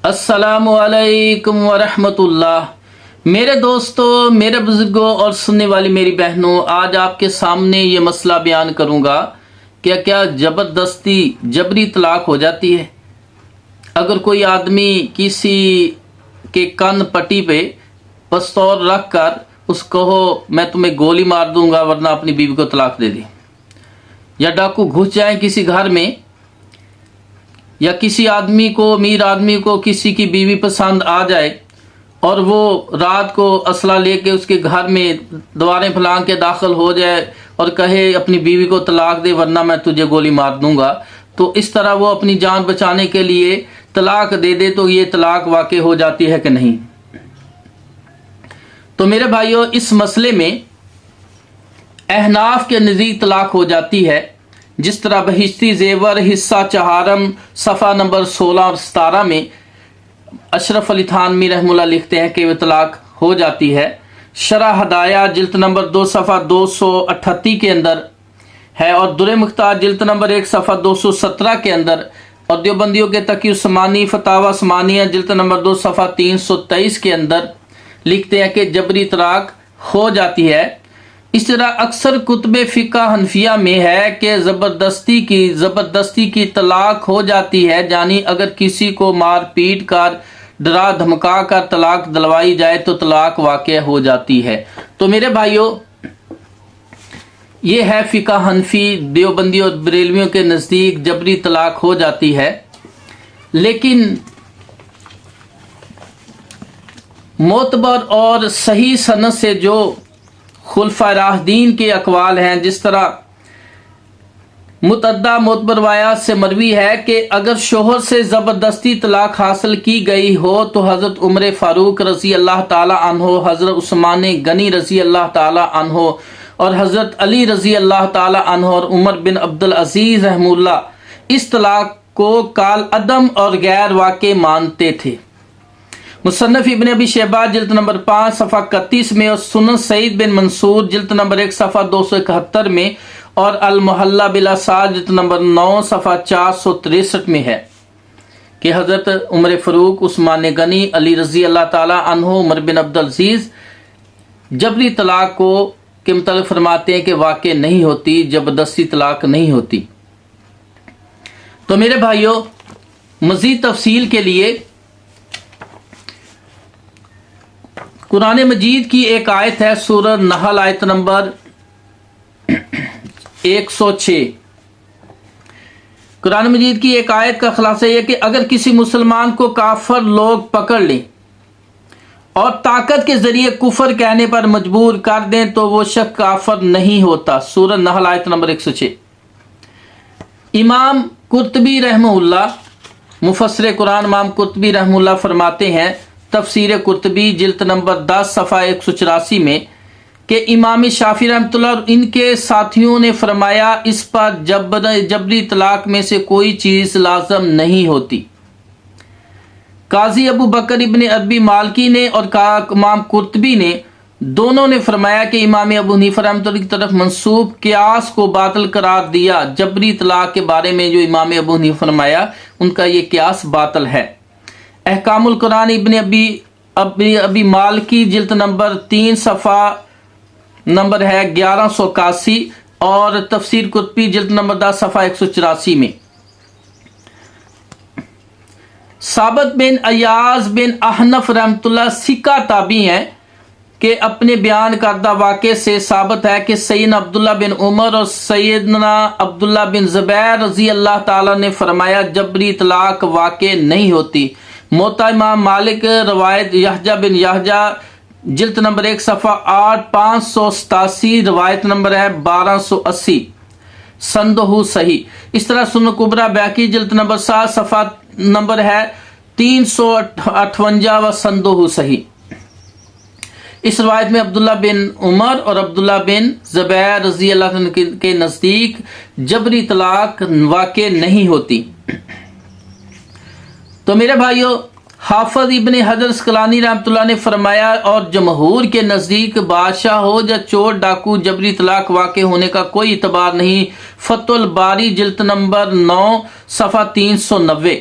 السلام علیکم ورحمۃ اللہ۔ میرے دوستوں، میرے بزرگوں اور سننے والی میری بہنوں، آج آپ کے سامنے یہ مسئلہ بیان کروں گا کہ کیا زبردستی جبری طلاق ہو جاتی ہے؟ اگر کوئی آدمی کسی کے کن پٹی پہ پستول رکھ کر اس کو کہو میں تمہیں گولی مار دوں گا ورنہ اپنی بیوی کو طلاق دے دے، یا ڈاکو گھس جائیں کسی گھر میں، یا کسی آدمی کو، امیر آدمی کو کسی کی بیوی پسند آ جائے اور وہ رات کو اسلحہ لے کے اس کے گھر میں دیواریں پھلانگ کے داخل ہو جائے اور کہے اپنی بیوی کو طلاق دے ورنہ میں تجھے گولی مار دوں گا، تو اس طرح وہ اپنی جان بچانے کے لیے طلاق دے دے تو یہ طلاق واقع ہو جاتی ہے کہ نہیں؟ تو میرے بھائیوں، اس مسئلے میں احناف کے نزدیک طلاق ہو جاتی ہے، جس طرح بہشتی زیور حصہ چہارم صفحہ نمبر 16 اور 17 میں اشرف علی تھانوی رحمہ اللہ لکھتے ہیں کہ وہ طلاق ہو جاتی ہے۔ شرح ہدایہ جلد نمبر 2 صفحہ 238 کے اندر ہے، اور در مختار جلد نمبر 1 صفحہ 217 کے اندر، اور دیوبندیوں کے تقی عثمانی فتاوی عثمانیہ جلد نمبر 2 صفحہ 323 کے اندر لکھتے ہیں کہ جبری طلاق ہو جاتی ہے۔ اس طرح اکثر کتب فقہ حنفیہ میں ہے کہ زبردستی کی طلاق ہو جاتی ہے، یعنی اگر کسی کو مار پیٹ کر ڈرا دھمکا کر طلاق دلوائی جائے تو طلاق واقع ہو جاتی ہے۔ تو میرے بھائیوں، یہ ہے فقہ حنفی، دیوبندیوں اور بریلویوں کے نزدیک جبری طلاق ہو جاتی ہے، لیکن معتبر اور صحیح سند سے جو خلفائے راشدین کے اقوال ہیں، جس طرح متعدد معتبر روایات سے مروی ہے کہ اگر شوہر سے زبردستی طلاق حاصل کی گئی ہو تو حضرت عمر فاروق رضی اللہ تعالی عنہ، حضرت عثمان غنی رضی اللہ تعالی عنہ اور حضرت علی رضی اللہ تعالی عنہ اور عمر بن عبدالعزیز رحمہ اللہ اس طلاق کو کال عدم اور غیر واقع مانتے تھے۔ مصنف ابن ابی شیبہ جلد نمبر 5 صفحہ 31 میں، اور سنن سعید بن منصور جلد نمبر 1 صفحہ 271 میں، اور المحلہ بالآثار جلد نمبر 9 صفحہ 463 میں ہے کہ حضرت عمر فاروق، عثمان غنی، علی رضی اللہ تعالی عنہ، عمر بن عبدالعزیز جبری طلاق کو کے متعلق فرماتے ہیں کہ واقع نہیں ہوتی، زبردستی طلاق نہیں ہوتی۔ تو میرے بھائیوں، مزید تفصیل کے لیے قرآن مجید کی ایک آیت ہے، سورہ نحل آیت نمبر 106۔ قرآن مجید کی ایک آیت کا خلاصہ یہ کہ اگر کسی مسلمان کو کافر لوگ پکڑ لیں اور طاقت کے ذریعے کفر کہنے پر مجبور کر دیں تو وہ شخص کافر نہیں ہوتا۔ سورہ نحل آیت نمبر 106۔ امام قرطبی رحمہ اللہ، مفسر قرآن امام قرطبی رحمہ اللہ فرماتے ہیں، تفسیر قرطبی جلد نمبر 10 صفحہ 184 میں، کہ امام شافعی رحمۃ اللہ اور ان کے ساتھیوں نے فرمایا اس پر جبری طلاق میں سے کوئی چیز لازم نہیں ہوتی۔ قاضی ابو بکر ابن ابی مالکی نے اور امام قرطبی نے دونوں نے فرمایا کہ امام ابو حنیفہ رحمۃ اللہ کی طرف منسوب قیاس کو باطل قرار دیا۔ جبری طلاق کے بارے میں جو امام ابو حنیفہ فرمایا، ان کا یہ قیاس باطل ہے۔ احکام القرآن ابن ابی مالکی جلد نمبر 3 صفحہ نمبر ہے 1181، اور تفسیر قرطبی جلد نمبر 10 صفحہ 184 میں۔ ثابت بن ایاز بن احنف رحمۃ اللہ ثقہ تابعی ہیں کہ اپنے بیان کردہ واقعے سے ثابت ہے کہ سیدنا عبداللہ بن عمر اور سیدنا عبداللہ بن زبیر رضی اللہ تعالیٰ نے فرمایا جبری طلاق واقع نہیں ہوتی۔ موطا امام مالک روایت یحییٰ بن یحییٰ جلد نمبر 1 صفحہ 8 587، روایت نمبر ہے 1280، سندہ صحیح۔ اس طرح سنن کبریٰ بیہقی جلد نمبر 7 صفحہ نمبر ہے 358 و سندہ صحیح۔ اس روایت میں عبداللہ بن عمر اور عبداللہ بن زبیر رضی اللہ عنہ کے نزدیک جبری طلاق واقع نہیں ہوتی۔ تو میرے بھائیوں، حافظ ابن حجر اسقلانی رحمۃ اللہ نے فرمایا، اور جمہور کے نزدیک بادشاہ ہو یا چور ڈاکو جبری طلاق واقع ہونے کا کوئی اعتبار نہیں۔ فتح الباری جلد نمبر 9 صفحہ 390۔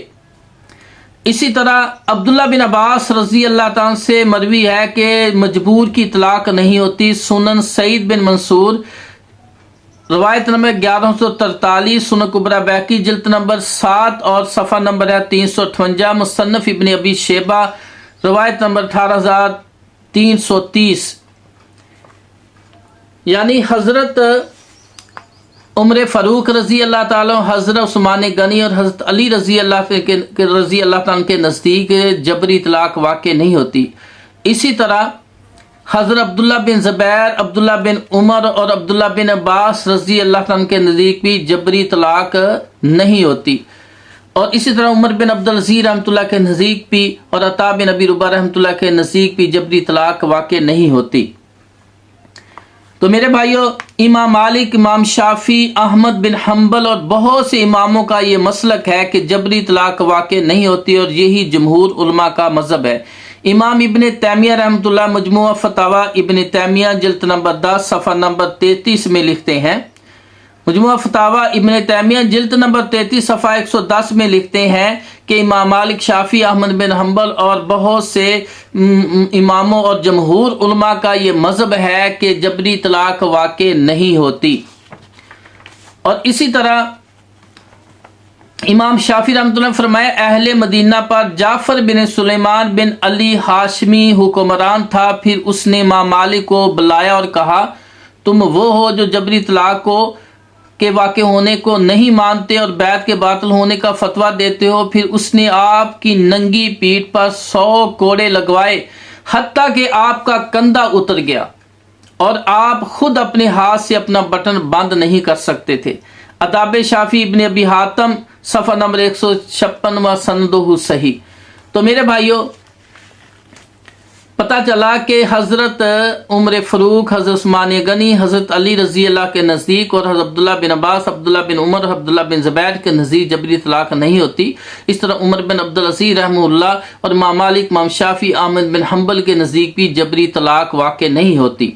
اسی طرح عبداللہ بن عباس رضی اللہ تعالیٰ سے مروی ہے کہ مجبور کی طلاق نہیں ہوتی۔ سنن سعید بن منصور روایت نمبر 1143، سنن کبریٰ بیہقی جلد نمبر 7 اور صفحہ نمبر ہے 358، مصنف ابن ابی شیبہ روایت نمبر 18330۔ یعنی حضرت عمر فاروق رضی اللہ تعالیٰ، حضرت عثمان غنی اور حضرت علی رضی اللہ تعالیٰ کے نزدیک جبری طلاق واقع نہیں ہوتی۔ اسی طرح حضرت عبداللہ بن زبیر، عبداللہ بن عمر اور عبداللہ بن عباس رضی اللہ تعالیٰ کے نزدیک بھی جبری طلاق نہیں ہوتی، اور اسی طرح عمر بن عبدالعزیز رحمۃ اللہ کے نزدیک بھی اور عطا بن ابی رباح رحمۃ اللہ کے نزدیک بھی جبری طلاق واقع نہیں ہوتی۔ تو میرے بھائیوں، امام مالک، امام شافعی، احمد بن حنبل اور بہت سے اماموں کا یہ مسلک ہے کہ جبری طلاق واقع نہیں ہوتی، اور یہی جمہور علماء کا مذہب ہے۔ امام ابن تیمیہ رحمۃ اللہ مجموعہ فتاوی ابن تیمیہ جلد نمبر 10 صفحہ نمبر 33 میں لکھتے ہیں، مجموعہ فتاوی ابن تیمیہ جلد نمبر 33 صفحہ 110 میں لکھتے ہیں کہ امام مالک، شافعی، احمد بن حنبل اور بہت سے اماموں اور جمہور علماء کا یہ مذہب ہے کہ جبری طلاق واقع نہیں ہوتی۔ اور اسی طرح امام شافعی رحمۃ اللہ نے فرمایا، اہل مدینہ پر جعفر بن سلیمان بن علی ہاشمی حکمران تھا، پھر اس نے امام مالک کو بلایا اور کہا، تم وہ ہو جو جبری طلاق کے واقع ہونے کو نہیں مانتے اور بیعت کے باطل ہونے کا فتویٰ دیتے ہو۔ پھر اس نے آپ کی ننگی پیٹھ پر 100 کوڑے لگوائے، حتیٰ کہ آپ کا کندھا اتر گیا اور آپ خود اپنے ہاتھ سے اپنا بٹن بند نہیں کر سکتے تھے۔ اداب شافعی ابن ابی حاتم صفحہ نمبر 156 و سندہ صحیح۔ تو میرے بھائیوں، پتہ چلا کہ حضرت عمر فاروق، حضرت عثمان غنی، حضرت علی رضی اللہ کے نزدیک اور حضرت عبداللہ بن عباس، عبداللہ بن عمر، عبداللہ بن زبیر کے نزدیک جبری طلاق نہیں ہوتی۔ اس طرح عمر بن عبدالعزیز رحمہ اللہ اور امام مالک، امام شافعی، احمد بن حنبل کے نزدیک بھی جبری طلاق واقع نہیں ہوتی۔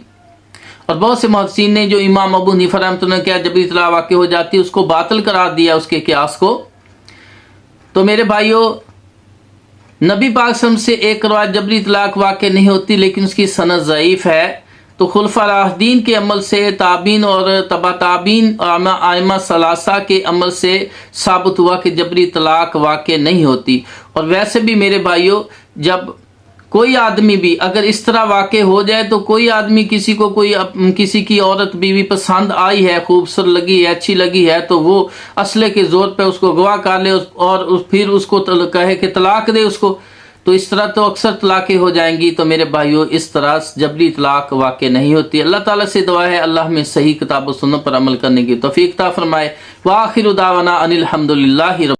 اور بہت سے محدثین نے جو امام ابو حنیفہ رحمۃ اللہ نے کیا جبری طلاق واقع ہو جاتی ہے، اس کو باطل قرار دیا، اس کے قیاس کو۔ تو میرے بھائیوں، نبی پاک صلی اللہ علیہ وسلم سے ایک روایت جبری طلاق واقع نہیں ہوتی، لیکن اس کی سند ضعیف ہے۔ تو خلفاء راشدین کے عمل سے، تابعین اور تبع تابعین اور ائمہ ثلاثہ کے عمل سے ثابت ہوا کہ جبری طلاق واقع نہیں ہوتی۔ اور ویسے بھی میرے بھائیوں، جب کوئی آدمی بھی اگر اس طرح واقع ہو جائے تو کوئی آدمی کسی کی عورت بیوی پسند آئی ہے، خوبصورت لگی ہے، اچھی لگی ہے، تو وہ اصلے کے زور پہ اس کو گواہ کر لے اور پھر اس کو کہے کہ طلاق دے اس کو، تو اس طرح تو اکثر طلاقیں ہو جائیں گی۔ تو میرے بھائیوں، اس طرح جبری طلاق واقع نہیں ہوتی۔ اللہ تعالیٰ سے دعا ہے اللہ ہمیں صحیح کتاب و سنت پر عمل کرنے کی توفیق عطا فرمائے۔ وآخر دعوانا ان الحمد للہ۔